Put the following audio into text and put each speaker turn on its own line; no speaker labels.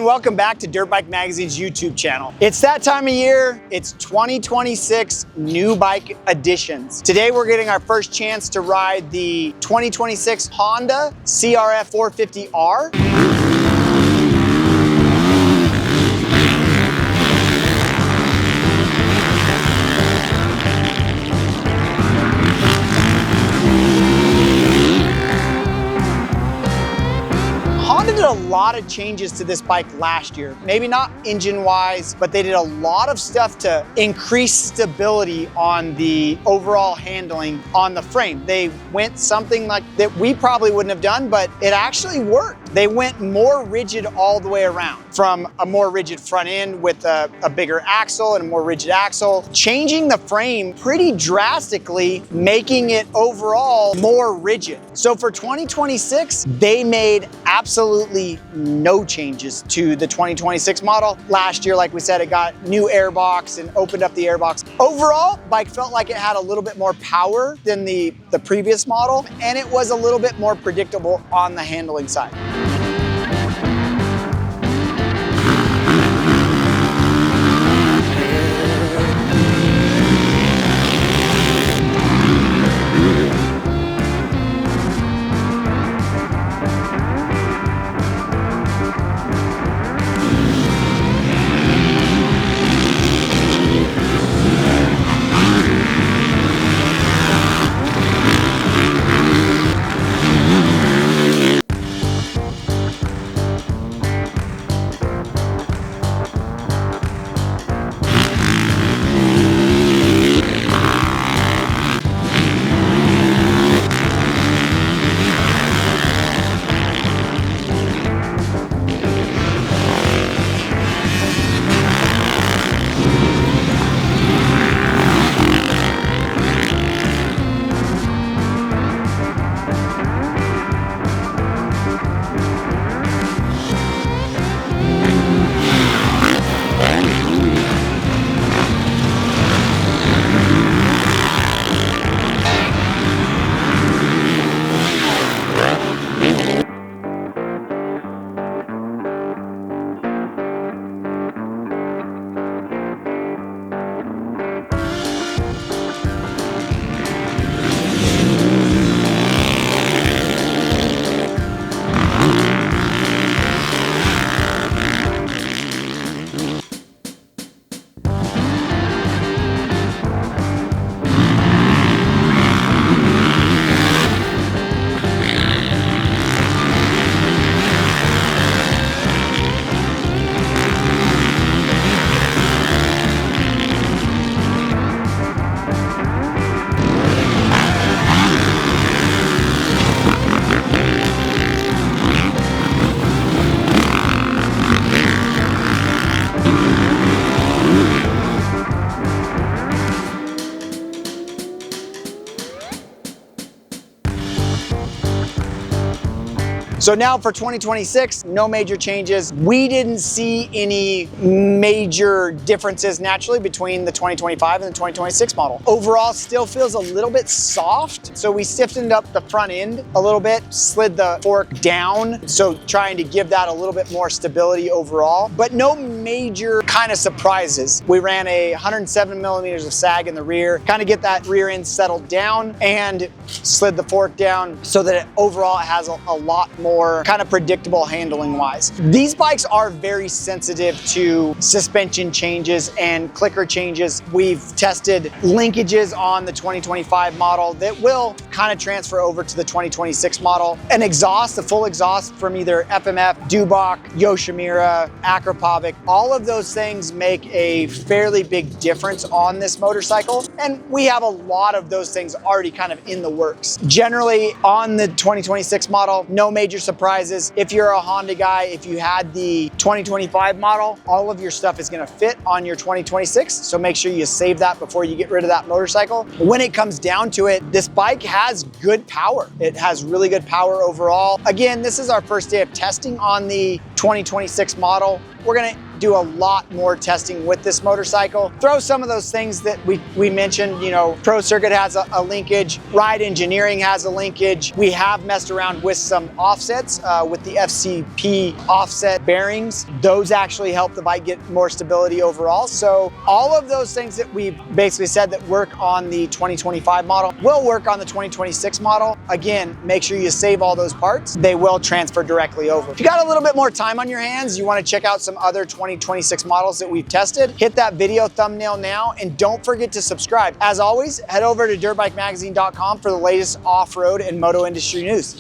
and welcome back to Dirtbike Magazine's YouTube channel. It's that time of year, it's 2026 new bike editions. Today we're getting our first chance to ride the 2026 Honda CRF450R. Honda did a lot of changes to this bike last year. Maybe not engine-wise, but they did a lot of stuff to increase stability on the overall handling on the frame. They went something like that we probably wouldn't have done, but it actually worked. They went more rigid all the way around, from a more rigid front end with a bigger axle and a more rigid axle, changing the frame pretty drastically, making it overall more rigid. So for 2026, they made absolutely no changes to the 2026 model. Last year, like we said, it got new airbox and opened up the airbox. Overall, bike felt like it had a little bit more power than the previous model, and it was a little bit more predictable on the handling side. So now for 2026, no major changes. We didn't see any major differences naturally between the 2025 and the 2026 model. Overall, still feels a little bit soft. So we stiffened up the front end a little bit, slid the fork down. So trying to give that a little bit more stability overall, but no major kind of surprises. We ran a 107 millimeters of sag in the rear, kind of get that rear end settled down, and slid the fork down so that it overall has a lot more kind of predictable handling wise. These bikes are very sensitive to suspension changes and clicker changes. We've tested linkages on the 2025 model that will kind of transfer over to the 2026 model. An exhaust, a full exhaust from either FMF, Dubach, Yoshimura, Akrapovic, all of those things make a fairly big difference on this motorcycle. And we have a lot of those things already kind of in the works. Generally on the 2026 model, no major surprises. If you're a Honda guy, if you had the 2025 model, all of your stuff is gonna fit on your 2026. So make sure you save that before you get rid of that motorcycle. When it comes down to it, this bike has good power. It has really good power overall. Again, this is our first day of testing on the 2026 model. We're gonna do a lot more testing with this motorcycle. Throw some of those things that we mentioned, you know, Pro Circuit has a linkage, Ride Engineering has a linkage. We have messed around with some offsets with the FCP offset bearings. Those actually help the bike get more stability overall. So all of those things that we basically said that work on the 2025 model will work on the 2026 model. Again, make sure you save all those parts. They will transfer directly over. If you got a little bit more time on your hands, you want to check out some other 2026 models that we've tested, hit that video thumbnail now, and don't forget to subscribe. As always, head over to dirtbikemagazine.com for the latest off-road and moto industry news.